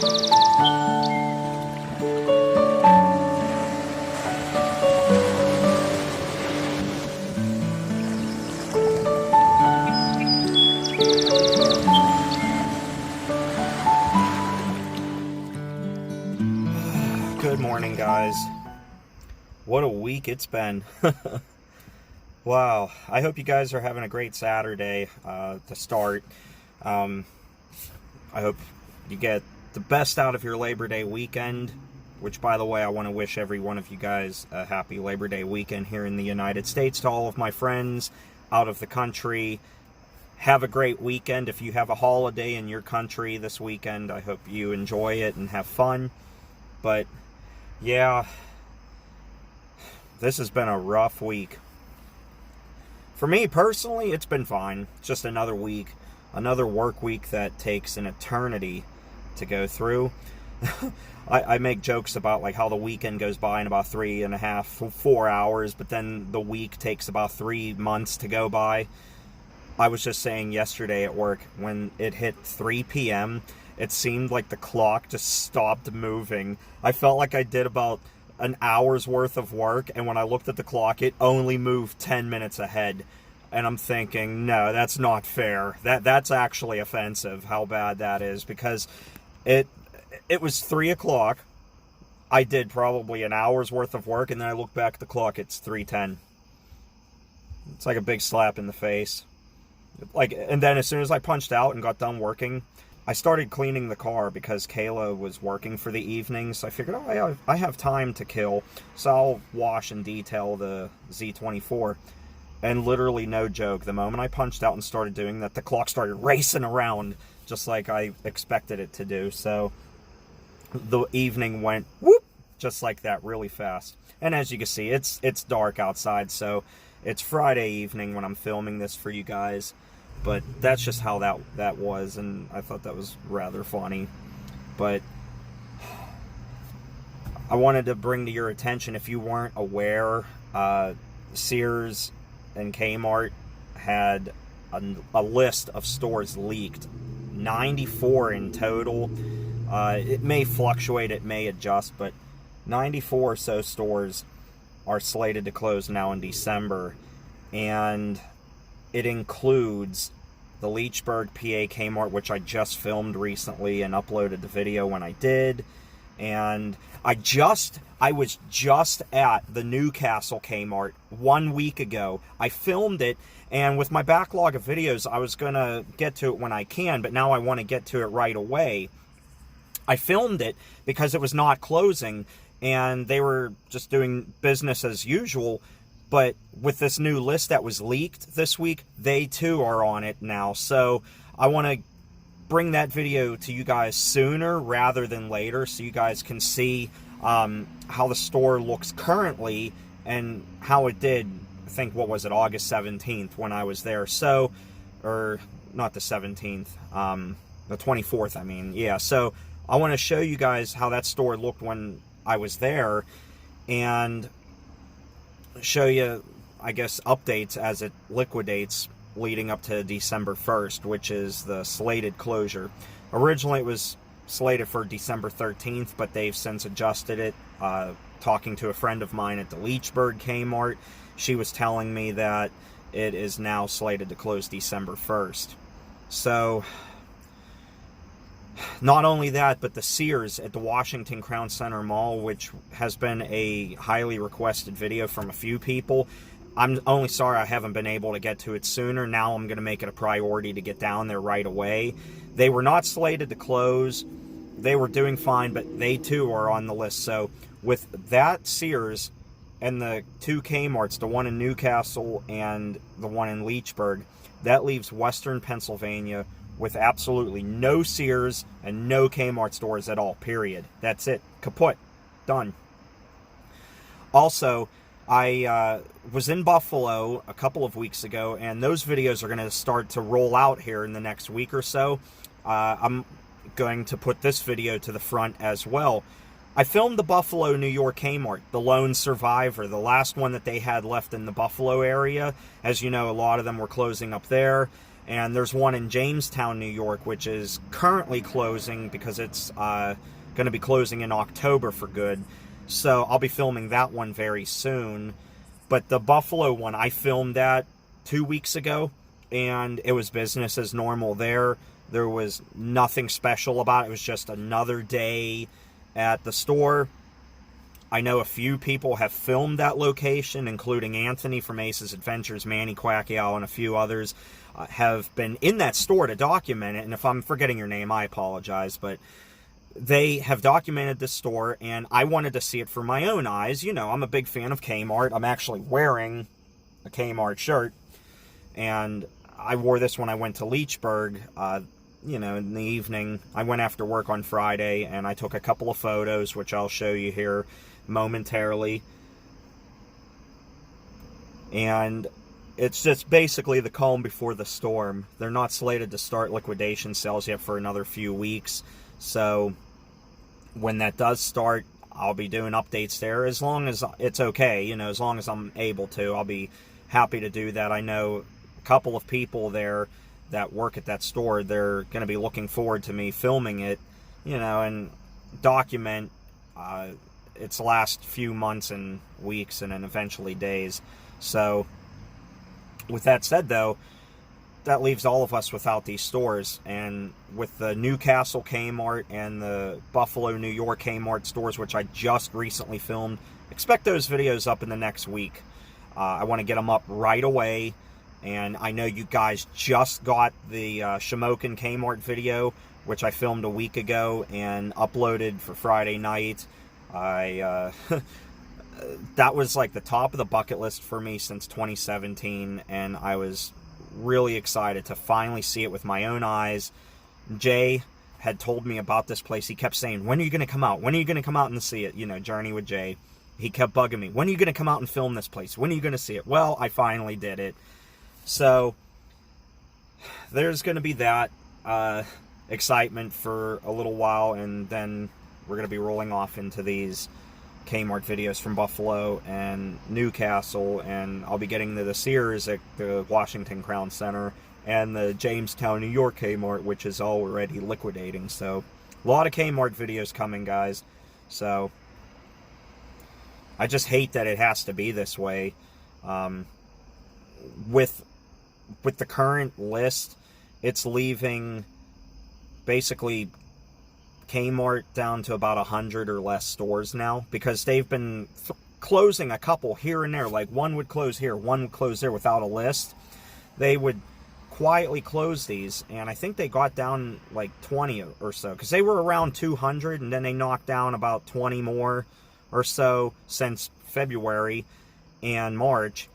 Good morning, guys. What a week it's been. Wow. I hope you guys are having a great Saturday to start. I hope you get the best out of your Labor Day weekend, which, by the way, I want to wish every one of you guys a happy Labor Day weekend here in the United States. To all of my friends out of the country, have a great weekend. If you have a holiday in your country this weekend, I hope you enjoy it and have fun. But yeah, this has been a rough week. For me personally, it's been fine. It's just another week, another work week that takes an eternity to go through. I make jokes about like how the weekend goes by in about 3.5, 4 hours, but then the week takes about 3 months to go by. I was just saying yesterday at work, when it hit 3 p.m., it seemed like the clock just stopped moving. I felt like I did about an hour's worth of work, and when I looked at the clock, it only moved 10 minutes ahead. And I'm thinking, no, that's not fair. That's actually offensive, how bad that is, because it was 3 o'clock. I did probably an hour's worth of work, and then I look back at the clock, it's 3:10. It's like a big slap in the face. And then as soon as I punched out and got done working, I started cleaning the car because Kayla was working for the evening, so I figured, I have time to kill, so I'll wash and detail the Z24. And literally, no joke, the moment I punched out and started doing that, the clock started racing around, just like I expected it to do. So the evening went whoop, just like that, really fast. And as you can see, it's dark outside, so it's Friday evening when I'm filming this for you guys. But that's just how that was, and I thought that was rather funny. But I wanted to bring to your attention, if you weren't aware, Sears and Kmart had a list of stores leaked. 94 in total. It may fluctuate, it may adjust, but 94 or so stores are slated to close now in December. And it includes the Leechburg, PA Kmart, which I just filmed recently and uploaded the video when I did. And I was just at the Newcastle Kmart 1 week ago. I filmed it, and with my backlog of videos, I was going to get to it when I can, but now I want to get to it right away. I filmed it because it was not closing, and they were just doing business as usual. But with this new list that was leaked this week, they too are on it now. So I want to bring that video to you guys sooner rather than later, so you guys can see how the store looks currently and how it did, I think, what was it, August 17th when I was there. So, or not the 17th, the 24th, I mean. Yeah, so I want to show you guys how that store looked when I was there, and show you, I guess, updates as it liquidates leading up to December 1st, which is the slated closure. Originally it was slated for December 13th, but they've since adjusted it. Talking to a friend of mine at the Leechburg Kmart, she was telling me that it is now slated to close December 1st. So not only that, but the Sears at the Washington Crown Center Mall, which has been a highly requested video from a few people. I'm only sorry I haven't been able to get to it sooner. Now I'm going to make it a priority to get down there right away. They were not slated to close. They were doing fine, but they too are on the list. So with that Sears and the two Kmarts, the one in Newcastle and the one in Leechburg, that leaves Western Pennsylvania with absolutely no Sears and no Kmart stores at all, period. That's it. Kaput. Done. Also, I was in Buffalo a couple of weeks ago, and those videos are going to start to roll out here in the next week or so. I'm going to put this video to the front as well. I filmed the Buffalo, New York Kmart, the lone survivor, the last one that they had left in the Buffalo area. As you know, a lot of them were closing up there. And there's one in Jamestown, New York, which is currently closing because it's going to be closing in October for good. So I'll be filming that one very soon. But the Buffalo one, I filmed that 2 weeks ago, and it was business as normal there. There was nothing special about it. It was just another day at the store. I know a few people have filmed that location, including Anthony from Ace's Adventures, Manny Quacquiao, and a few others have been in that store to document it. And if I'm forgetting your name, I apologize. But they have documented this store, and I wanted to see it for my own eyes. You know, I'm a big fan of Kmart. I'm actually wearing a Kmart shirt. And I wore this when I went to Leechburg, you know, in the evening. I went after work on Friday, and I took a couple of photos, which I'll show you here momentarily. And it's just basically the calm before the storm. They're not slated to start liquidation sales yet for another few weeks. So when that does start, I'll be doing updates there as long as it's okay. You know, as long as I'm able to, I'll be happy to do that. I know a couple of people there that work at that store. They're going to be looking forward to me filming it, you know, and document its last few months and weeks and then eventually days. So with that said, though, that leaves all of us without these stores. And with the Newcastle Kmart and the Buffalo, New York Kmart stores, which I just recently filmed, expect those videos up in the next week. I want to get them up right away. And I know you guys just got the Shamokin Kmart video, which I filmed a week ago and uploaded for Friday night. That was like the top of the bucket list for me since 2017, and I was really excited to finally see it with my own eyes. Jay had told me about this place. He kept saying, when are you going to come out? When are you going to come out and see it? You know, Journey with Jay. He kept bugging me. When are you going to come out and film this place? When are you going to see it? Well, I finally did it. So there's going to be that excitement for a little while, and then we're going to be rolling off into these Kmart videos from Buffalo and Newcastle, and I'll be getting to the Sears at the Washington Crown Center and the Jamestown, New York Kmart, which is already liquidating. So a lot of Kmart videos coming, guys. So I just hate that it has to be this way. With the current list, it's leaving basically Kmart down to about 100 or less stores now, because they've been closing a couple here and there. Like one would close here, one would close there without a list. They would quietly close these, and I think they got down like 20 or so, because they were around 200, and then they knocked down about 20 more or so since February and March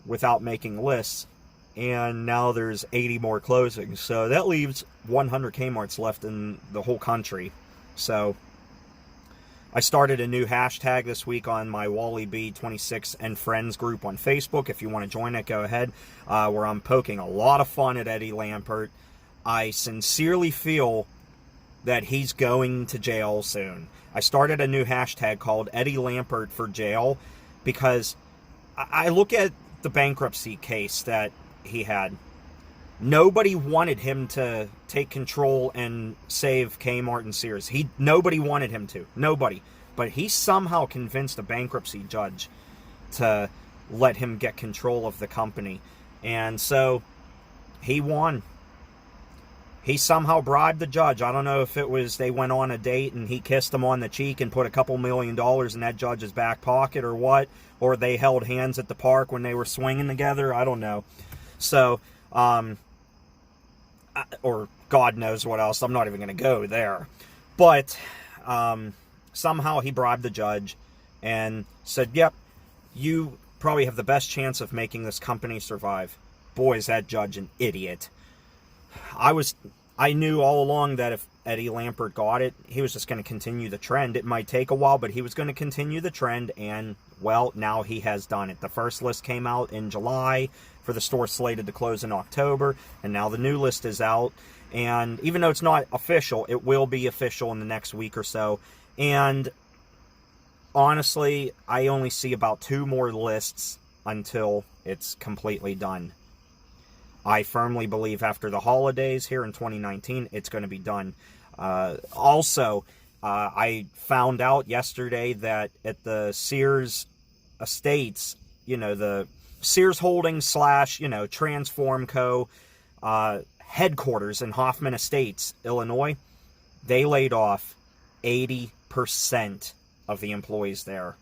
without making lists. And now there's 80 more closings. So that leaves 100 Kmarts left in the whole country. So I started a new hashtag this week on my Wallie B26 and Friends group on Facebook. If you want to join it, go ahead. Where I'm poking a lot of fun at Eddie Lampert. I sincerely feel that he's going to jail soon. I started a new hashtag called Eddie Lampert for Jail, because I look at the bankruptcy case that he had. Nobody wanted him to take control and save Kmart and Sears. Nobody wanted him to. Nobody. But he somehow convinced a bankruptcy judge to let him get control of the company. And so he won. He somehow bribed the judge. I don't know if it was they went on a date and he kissed him on the cheek and put a couple $1 million in that judge's back pocket or what. Or they held hands at the park when they were swinging together. I don't know. So, or God knows what else. I'm not even going to go there. But somehow he bribed the judge and said, yep, you probably have the best chance of making this company survive. Boy, is that judge an idiot. I knew all along that if Eddie Lampert got it, he was just going to continue the trend. It might take a while, but he was going to continue the trend, and, well, now he has done it. The first list came out in July for the store slated to close in October, and now the new list is out. And even though it's not official, it will be official in the next week or so. And honestly, I only see about 2 more lists until it's completely done. I firmly believe after the holidays here in 2019, it's going to be done. Also, I found out yesterday that at the Sears Estates, the Sears Holdings / Transform Co. Headquarters in Hoffman Estates, Illinois, they laid off 80% of the employees there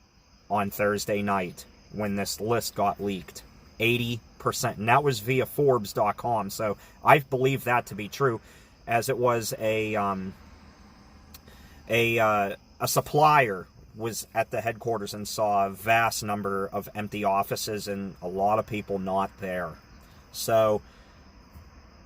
on Thursday night when this list got leaked. 80%. And that was via Forbes.com. So I believe that to be true, as it was a supplier was at the headquarters and saw a vast number of empty offices and a lot of people not there. So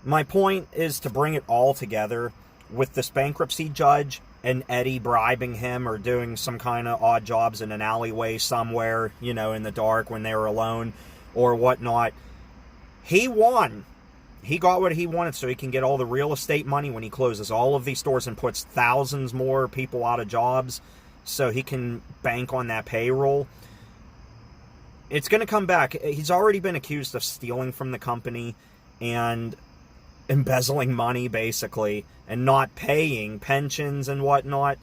my point is to bring it all together with this bankruptcy judge and Eddie bribing him or doing some kind of odd jobs in an alleyway somewhere, in the dark when they were alone or whatnot. He won. He got what he wanted so he can get all the real estate money when he closes all of these stores and puts thousands more people out of jobs so he can bank on that payroll. It's going to come back. He's already been accused of stealing from the company and embezzling money, basically, and not paying pensions and whatnot.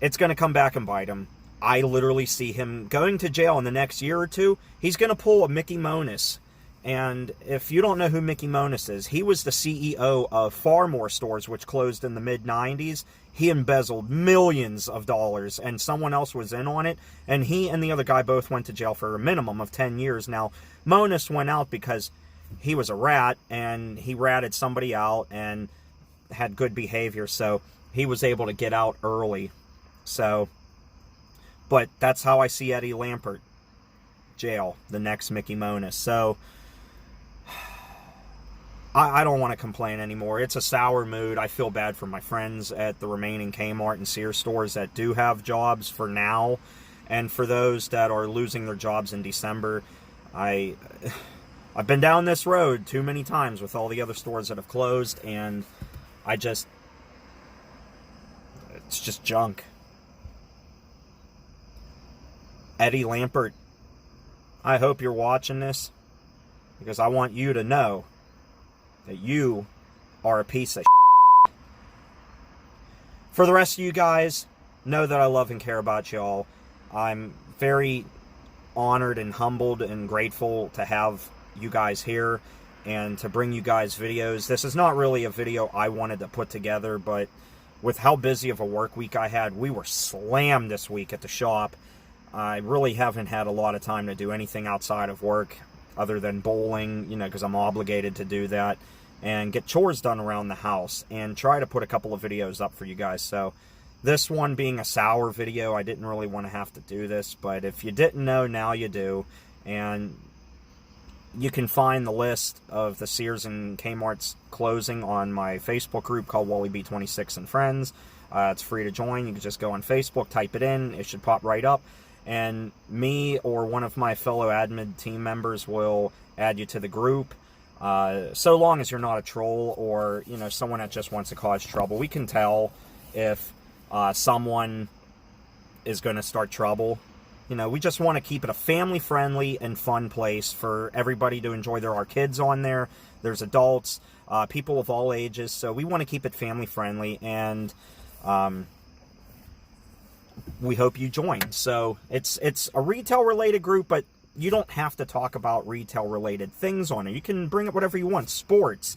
It's going to come back and bite him. I literally see him going to jail in the next year or two. He's going to pull a Mickey Monis. And if you don't know who Mickey Monis is, he was the CEO of Farmore Stores, which closed in the mid-90s. He embezzled millions of dollars, and someone else was in on it. And he and the other guy both went to jail for a minimum of 10 years. Now, Monis went out because he was a rat, and he ratted somebody out and had good behavior, so he was able to get out early. So, but that's how I see Eddie Lampert. Jail, the next Mickey Monis. So, I don't want to complain anymore. It's a sour mood. I feel bad for my friends at the remaining Kmart and Sears stores that do have jobs for now, and for those that are losing their jobs in December. I've been down this road too many times with all the other stores that have closed, and it's just junk. Eddie Lampert, I hope you're watching this, because I want you to know that you are a piece of shit. For the rest of you guys, know that I love and care about y'all. I'm very honored and humbled and grateful to have you guys here and to bring you guys videos. This is not really a video I wanted to put together, but with how busy of a work week I had, we were slammed this week at the shop. I really haven't had a lot of time to do anything outside of work other than bowling, because I'm obligated to do that, and get chores done around the house, and try to put a couple of videos up for you guys. So this one being a sour video, I didn't really want to have to do this, but if you didn't know, now you do. And you can find the list of the Sears and Kmart's closing on my Facebook group called Wallie B26 and Friends. It's free to join. You can just go on Facebook, type it in, it should pop right up, and me or one of my fellow admin team members will add you to the group. So long as you're not a troll or, someone that just wants to cause trouble. We can tell if someone is going to start trouble. We just want to keep it a family-friendly and fun place for everybody to enjoy. There are kids on there. There's adults, people of all ages. So we want to keep it family-friendly, and we hope you join. So it's a retail-related group, but you don't have to talk about retail-related things on it. You can bring up whatever you want. Sports,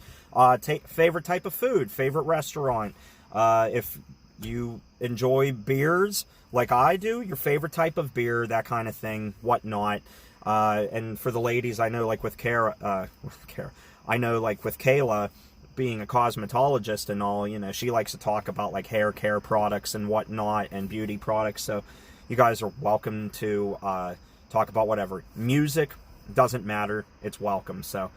favorite type of food, favorite restaurant. If you enjoy beers like I do, your favorite type of beer, that kind of thing, whatnot. And for the ladies, I know, like with Kayla, being a cosmetologist and all, she likes to talk about like hair care products and whatnot and beauty products. So you guys are welcome to talk about whatever. Music, doesn't matter. It's welcome. So,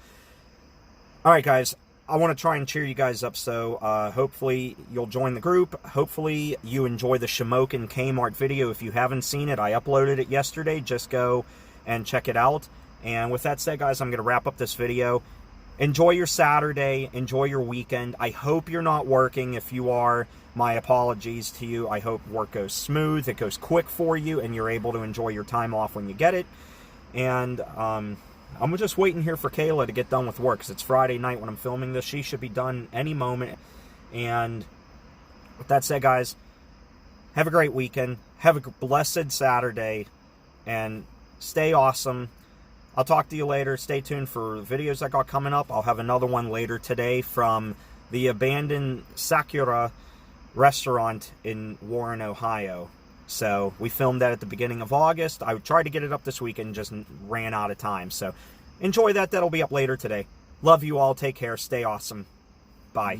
all right, guys. I want to try and cheer you guys up, so hopefully you'll join the group. Hopefully you enjoy the Shamokin Kmart video. If you haven't seen it, I uploaded it yesterday. Just go and check it out. And with that said, guys, I'm going to wrap up this video. Enjoy your Saturday. Enjoy your weekend. I hope you're not working. If you are, my apologies to you. I hope work goes smooth, it goes quick for you, and you're able to enjoy your time off when you get it. And I'm just waiting here for Kayla to get done with work, because it's Friday night when I'm filming this. She should be done any moment. And with that said, guys, have a great weekend. Have a blessed Saturday. And stay awesome. I'll talk to you later. Stay tuned for videos I got coming up. I'll have another one later today from the abandoned Sakura restaurant in Warren, Ohio. So we filmed that at the beginning of August. I tried to get it up this weekend, just ran out of time. So enjoy that. That'll be up later today. Love you all. Take care. Stay awesome. Bye.